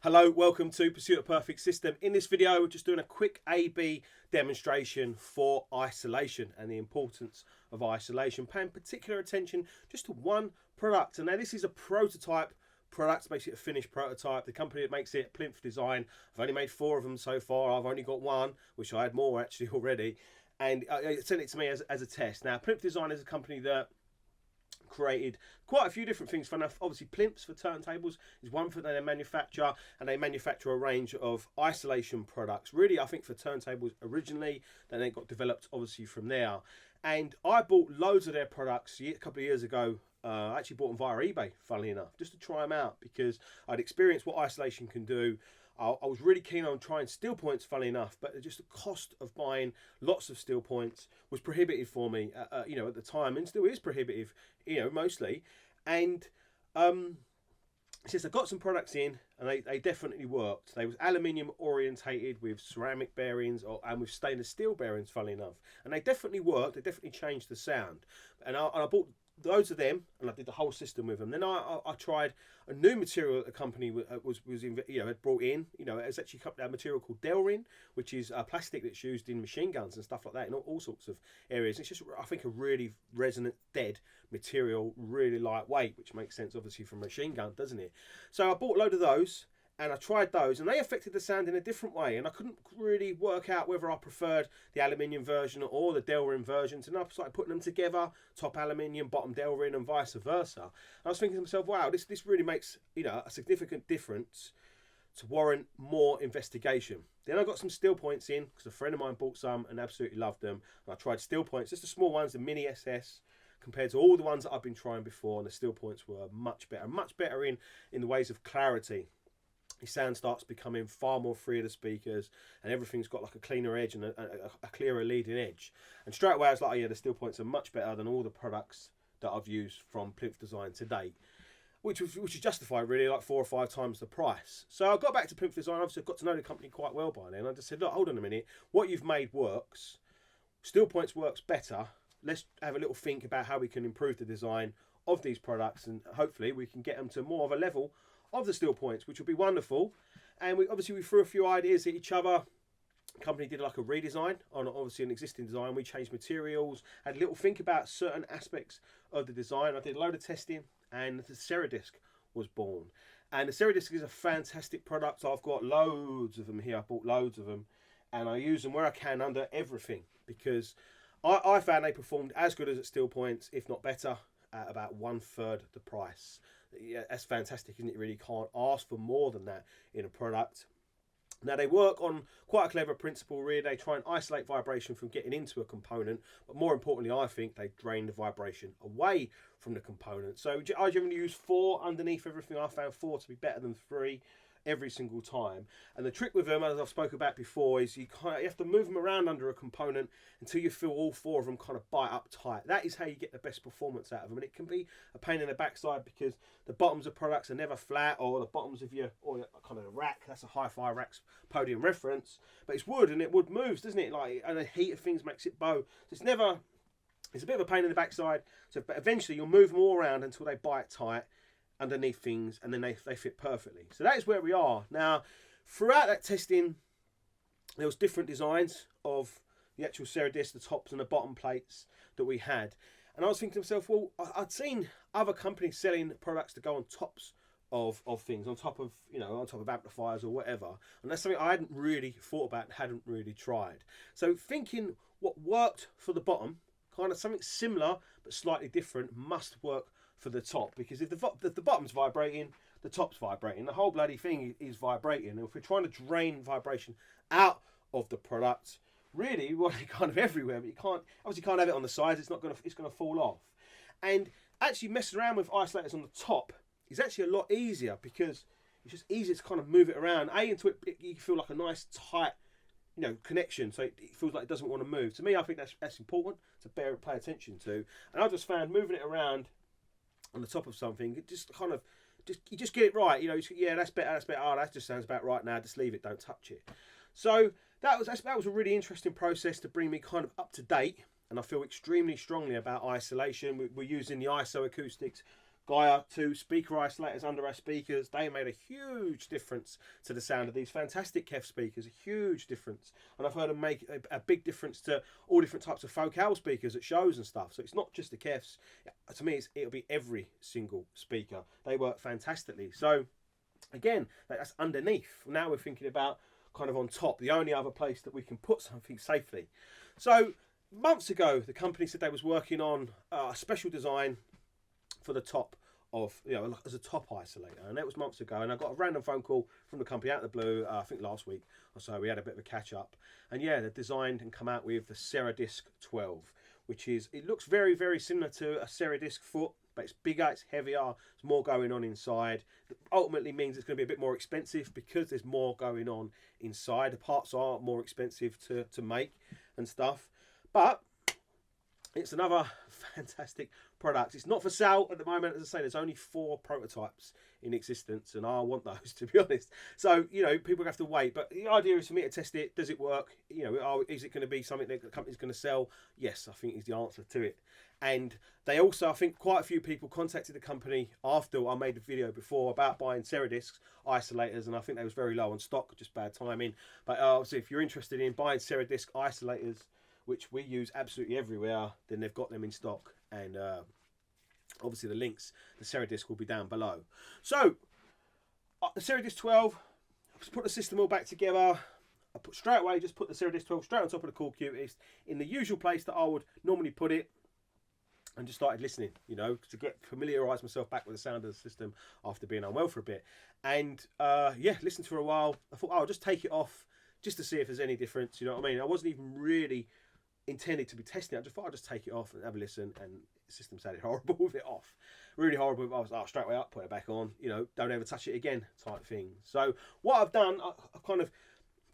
Hello, welcome to Pursuit of Perfect System. In this video, we're just doing a quick A/B demonstration for isolation and the importance of isolation, paying particular attention just to one product. And now this is a prototype product, basically a finished prototype. The company that makes it, Plinth-Design, I've only made 4 of them so far. I've only got one, which I had more actually already. And it sent it to me as a test. Now, Plinth-Design is a company that created quite a few different things. For enough, obviously plinths for turntables is one for they manufacture, and they manufacture a range of isolation products. Really, I think for turntables originally, then they got developed obviously from there. And I bought loads of their products a couple of years ago. I actually bought them via eBay, funnily enough, just to try them out because I'd experienced what isolation can do. I was really keen on trying steel points, funnily enough, but just the cost of buying lots of steel points was prohibitive for me, at the time, and still is prohibitive, mostly. And since I got some products in, and they definitely worked. They was aluminium orientated with ceramic bearings and with stainless steel bearings, funnily enough, and they definitely worked. They definitely changed the sound, and I bought loads of them, and I did the whole system with them. Then I tried a new material that the company had brought in. It's actually a material called Delrin, which is a plastic that's used in machine guns and stuff like that in all sorts of areas. It's just, I think, a really resonant, dead material, really lightweight, which makes sense obviously from a machine gun, doesn't it? So I bought a load of those, and I tried those, and they affected the sound in a different way, and I couldn't really work out whether I preferred the aluminium version or the Delrin versions, and I started putting them together, top aluminium, bottom Delrin, and vice versa. And I was thinking to myself, wow, this really makes a significant difference to warrant more investigation. Then I got some steel points in, because a friend of mine bought some and absolutely loved them, and I tried steel points, just the small ones, the Mini SS, compared to all the ones that I've been trying before, and the steel points were much better in the ways of clarity. The sound starts becoming far more free of the speakers, and everything's got like a cleaner edge and a clearer leading edge. And straight away I was like, oh yeah, the steel points are much better than all the products that I've used from Plinth-Design to date, which is justified really, like 4 or 5 times the price. So I got back to Plinth-Design. Obviously I got to know the company quite well by then. I just said, look, hold on a minute, what you've made works, steel points works better. Let's have a little think about how we can improve the design of these products, and hopefully we can get them to more of a level of the steel points, which will be wonderful. And we threw a few ideas at each other. The company did like a redesign on obviously an existing design. We changed materials, had a little think about certain aspects of the design. I did a load of testing, and the Cera-Disc was born. And the Cera-Disc is a fantastic product. I've got loads of them here. I bought loads of them, and I use them where I can under everything, because I found they performed as good as at steel points, if not better, at about 1/3 the price. Yeah, that's fantastic, isn't it? You really can't ask for more than that in a product. Now, they work on quite a clever principle, really. They try and isolate vibration from getting into a component, but more importantly, I think they drain the vibration away from the component. So I generally use 4 underneath everything. I found 4 to be better than 3 every single time. And the trick with them, as I've spoken about before, is you have to move them around under a component until you feel all 4 of them kind of bite up tight. That is how you get the best performance out of them. And it can be a pain in the backside because the bottoms of products are never flat, or the bottoms of your kind of the rack, that's a HiFi rack's podium reference, but it's wood, and wood moves, doesn't it? And the heat of things makes it bow. So it's a bit of a pain in the backside. But eventually you'll move them all around until they bite tight underneath things, and then they fit perfectly. So that is where we are now. Throughout that testing, there was different designs of the actual Cera-Disc, the tops and the bottom plates that we had, and I was thinking to myself, well, I'd seen other companies selling products to go on tops of things, on top of amplifiers or whatever, and that's something I hadn't really thought about and hadn't really tried. So thinking what worked for the bottom, kind of something similar but slightly different, must work for the top, because if the bottom's vibrating, the top's vibrating, the whole bloody thing is vibrating. And if we're trying to drain vibration out of the product, really, well, kind of everywhere, but you can't have it on the sides. It's gonna fall off. And actually messing around with isolators on the top is actually a lot easier, because it's just easier to kind of move it around. Until you feel like a nice tight connection, so it feels like it doesn't want to move. To me, I think that's important to pay attention to. And I just found moving it around on the top of something, it just kind of you just get it right. Yeah, that's better. Oh, that just sounds about right now. Just leave it, don't touch it. So that was a really interesting process to bring me kind of up to date, and I feel extremely strongly about isolation. We're using the ISO acoustics Gaia 2 speaker isolators under our speakers. They made a huge difference to the sound of these fantastic KEF speakers, a huge difference. And I've heard them make a big difference to all different types of focal speakers at shows and stuff. So it's not just the KEFs. To me, it'll be every single speaker. They work fantastically. So again, that's underneath. Now we're thinking about kind of on top, the only other place that we can put something safely. So months ago, the company said they was working on a special design for the top of, as a top isolator, and that was months ago. And I got a random phone call from the company out of the blue, I think last week or so. We had a bit of a catch up, and yeah, they designed and come out with the Cera-Disc 12, which is, it looks very, very similar to a Cera-Disc foot, but it's bigger, it's heavier, there's more going on inside. That ultimately means it's going to be a bit more expensive because there's more going on inside. The parts are more expensive to make and stuff, but it's another fantastic product. It's not for sale at the moment. As I say, there's only 4 prototypes in existence, and I want those, to be honest. So, people have to wait. But the idea is for me to test it. Does it work? Is it going to be something that the company's going to sell? Yes, I think is the answer to it. And they also, I think quite a few people contacted the company after I made the video before about buying Cera-Disc isolators, and I think they was very low on stock, just bad timing. But obviously, if you're interested in buying Cera-Disc isolators, which we use absolutely everywhere, then they've got them in stock. And obviously the links, the Cera-Disc will be down below. So, the Cera-Disc 12, I've put the system all back together. I just put the Cera-Disc 12 straight on top of the Cool Cutest in the usual place that I would normally put it. And just started listening, to get familiarised myself back with the sound of the system after being unwell for a bit. And yeah, listened for a while. I thought, I'll just take it off just to see if there's any difference, you know what I mean? I wasn't even really intended to be testing it. I just thought I'd just take it off and have a listen, and the system sounded horrible with it off. Really horrible. I was like, straight away up, put it back on, don't ever touch it again type thing. So what I've done, I kind of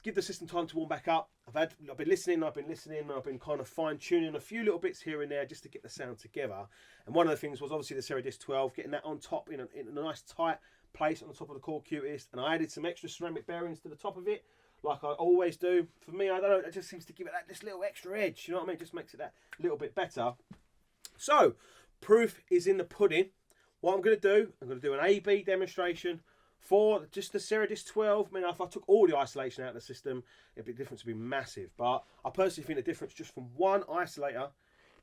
give the system time to warm back up. I've been listening, I've been kind of fine-tuning a few little bits here and there just to get the sound together. And one of the things was obviously the Cera-Disc 12, getting that on top in a nice tight place on the top of the Core Cutest, and I added some extra ceramic bearings to the top of it, like I always do. For me, I don't know, it just seems to give it this little extra edge, you know what I mean? It just makes it that little bit better. So, proof is in the pudding. What I'm going to do an A/B demonstration for just the Cera-Disc 12. I mean, if I took all the isolation out of the system, the difference would be massive. But I personally think the difference just from one isolator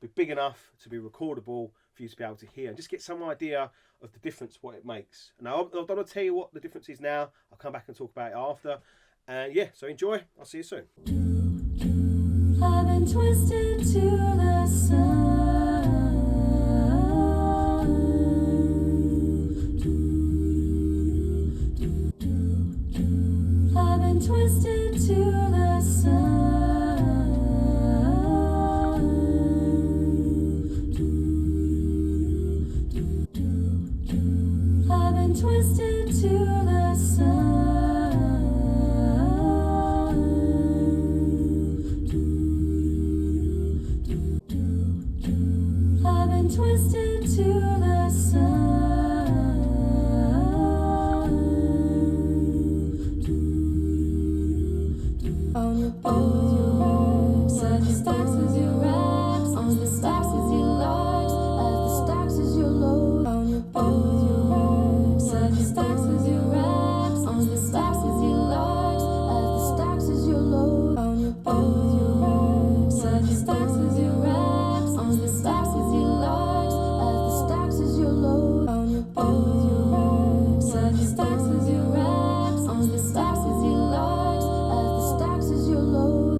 would be big enough to be recordable for you to be able to hear and just get some idea of the difference, what it makes. Now, I don't want to tell you what the difference is now. I'll come back and talk about it after. And yeah, so enjoy. I'll see you soon. I've been twisted to the sun. I've been twisted to the sun. I've been twisted to the sun. Twisted to the sun. On your bones, as the stacks as your racks, on the stacks as your lives, as the stacks as your load. On your bones, as the stacks as your racks, on the stacks as your lives, as the stacks as your load. On your bones, as the stacks as your racks, on the stacks as your lives, as the stacks as your load. On your bones, as the stacks as your racks, on the stacks as your lives, as the stacks as your load.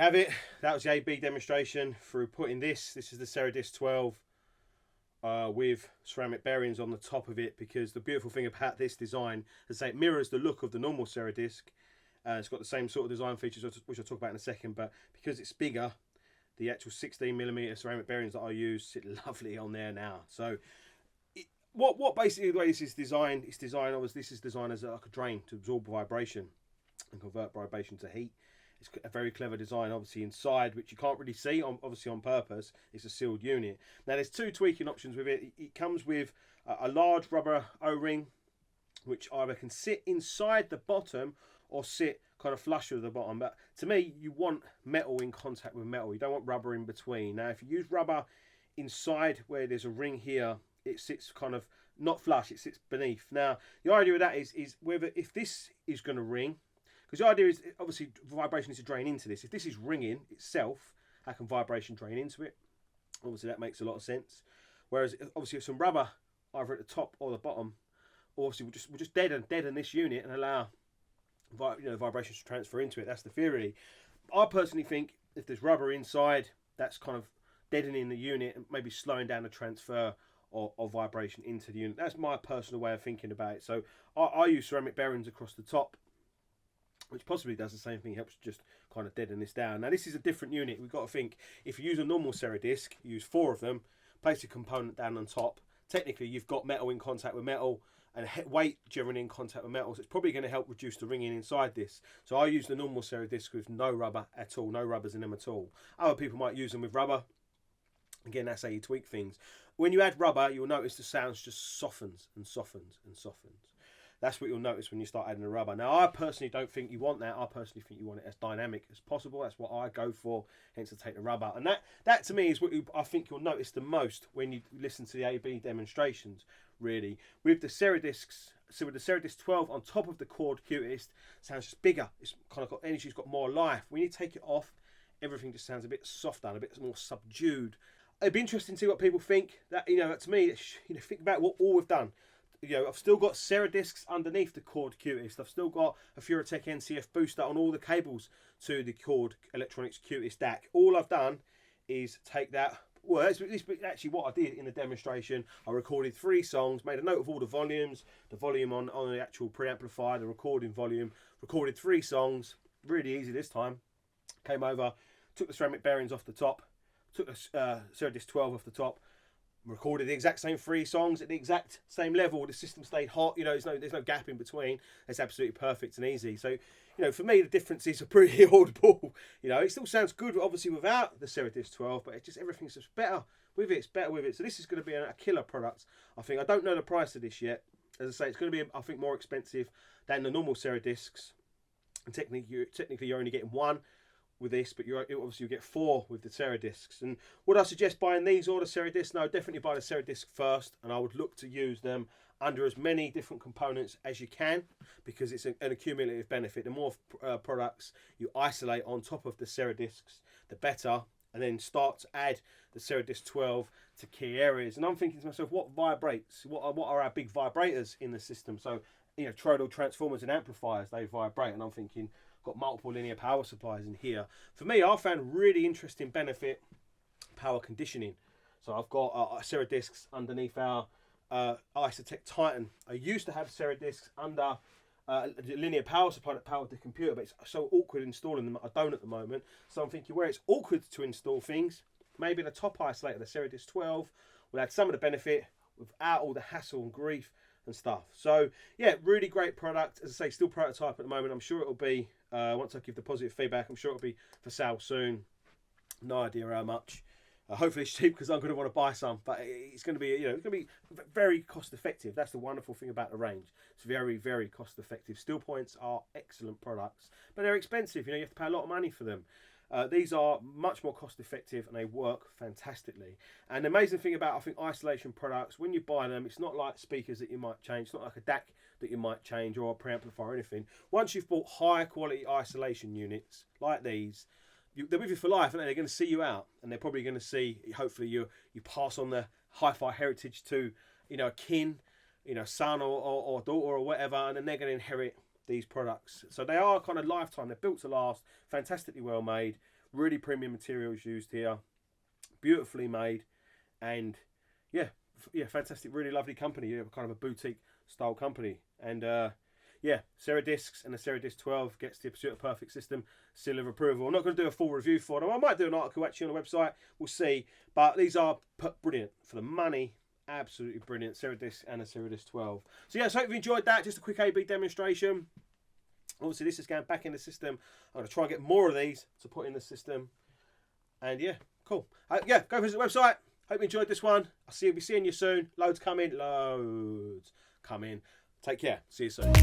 have it. That was the AB demonstration through putting this. This is the Cera-Disc 12 with ceramic bearings on the top of it, because the beautiful thing about this design is that it mirrors the look of the normal Cera-Disc. It's got the same sort of design features, which I'll talk about in a second, but because it's bigger, the actual 16mm ceramic bearings that I use sit lovely on there now. So what basically the way this is designed, obviously this is designed as like a drain to absorb vibration and convert vibration to heat. It's a very clever design, obviously inside, which you can't really see, obviously on purpose. It's a sealed unit. Now there's two tweaking options with it. It comes with a large rubber O-ring, which either can sit inside the bottom or sit kind of flush with the bottom. But to me, you want metal in contact with metal. You don't want rubber in between. Now if you use rubber inside where there's a ring here, it sits kind of not flush, it sits beneath. Now the idea of that is whether, if this is going to ring, because the idea is obviously vibration needs to drain into this. If this is ringing itself, how can vibration drain into it? Obviously that makes a lot of sense. Whereas obviously some rubber either at the top or the bottom, obviously we'll just deaden this unit and allow vibrations to transfer into it. That's the theory. I personally think if there's rubber inside, that's kind of deadening the unit and maybe slowing down the transfer of vibration into the unit. That's my personal way of thinking about it. So I use ceramic bearings across the top, which possibly does the same thing, helps just kind of deaden this down. Now this is a different unit. We've got to think, if you use a normal Cera-Disc, you use 4 of them, place a component down on top. Technically you've got metal in contact with metal and weight generally in contact with metal, so it's probably going to help reduce the ringing inside this. So I use the normal Cera-Disc with no rubber at all, no rubbers in them at all. Other people might use them with rubber. Again, that's how you tweak things. When you add rubber, you'll notice the sounds just softens and softens and softens. That's what you'll notice when you start adding the rubber. Now, I personally don't think you want that. I personally think you want it as dynamic as possible. That's what I go for, hence I take the rubber. And that to me is what I think you'll notice the most when you listen to the AB demonstrations, really. With the Cera-Discs, so with the Cera-Disc 12 on top of the Chord Cutest, sounds just bigger. It's kind of got energy, it's got more life. When you take it off, everything just sounds a bit softer and a bit more subdued. It'd be interesting to see what people think. That, to me, think about what all we've done. I've still got Cera-Discs underneath the Chord Cutest. I've still got a Furatech NCF booster on all the cables to the Chord Electronics Cutest DAC. All I've done is take that. Well, that's actually what I did in the demonstration. I recorded 3 songs, made a note of all the volumes, the volume on the actual preamplifier, the recording volume, recorded 3 songs. Really easy this time. Came over, took the ceramic bearings off the top, took the Cera-Disc 12 off the top, recorded the exact same 3 songs at the exact same level. The system stayed hot. There's no gap in between. It's absolutely perfect and easy. So, for me, the differences are pretty audible. It still sounds good, obviously, without the Cera-Disc 12, but it's just everything's just better with it. It's better with it. So this is going to be a killer product, I think. I don't know the price of this yet. As I say, it's going to be, I think, more expensive than the normal Cera-Discs. And technically, you're only getting 1 with this, but you get 4 with the Cera-Discs. And would I suggest buying these or the Cera-Disc? No, definitely buy the Cera-Disc first, and I would look to use them under as many different components as you can, because it's an accumulative benefit. The more products you isolate on top of the Cera-Discs, the better, and then start to add the Cera-Disc 12 to key areas. And I'm thinking to myself, what vibrates? What are our big vibrators in the system? So, toroidal transformers and amplifiers, they vibrate, and I'm thinking, got multiple linear power supplies in here. For me, I found really interesting benefit power conditioning. So I've got Cera-Discs underneath our Isotech Titan. I used to have Cera-Discs under the linear power supply that powered the computer, but it's so awkward installing them. I don't at the moment. So I'm thinking, where it's awkward to install things, maybe the top isolator, the Cera-Disc 12, will add some of the benefit without all the hassle and grief and stuff. So yeah, really great product. As I say, still prototype at the moment. I'm sure it'll be, once I give the positive feedback, I'm sure it'll be for sale soon. No idea how much. Hopefully it's cheap, because I'm going to want to buy some, but it's going to be, it's going to be very cost effective. That's the wonderful thing about the range. It's very, very cost effective. Steel Points are excellent products, but they're expensive. You have to pay a lot of money for them. These are much more cost effective, and they work fantastically. And the amazing thing about, I think, isolation products, when you buy them, it's not like speakers that you might change. It's not like a DAC that you might change, or a preamplifier or anything. Once you've bought high quality isolation units like these, they're with you for life, and they're going to see you out, and they're probably going to see, hopefully you pass on the HiFi heritage to a kin, son or daughter or whatever, and then they're going to inherit these products. So they are kind of lifetime. They're built to last, fantastically well made, Really premium materials used here, beautifully made, and yeah, fantastic, really lovely company. Yeah, kind of a boutique style company, and yeah, Cera-Discs and the Cera-Disc 12 gets the Pursuit of Perfect system seal of approval. I'm not going to do a full review for them. I might do an article actually on the website. We'll see. But these are brilliant for the money. Absolutely brilliant. Cera-Disc and the Cera-Disc 12. So yeah, so hope you enjoyed that. Just a quick A/B demonstration. Obviously, this is going back in the system. I'm going to try and get more of these to put in the system. And yeah, cool. Yeah, go visit the website. Hope you enjoyed this one. I'll be seeing you soon. Loads coming. Loads coming. Take care. See you soon.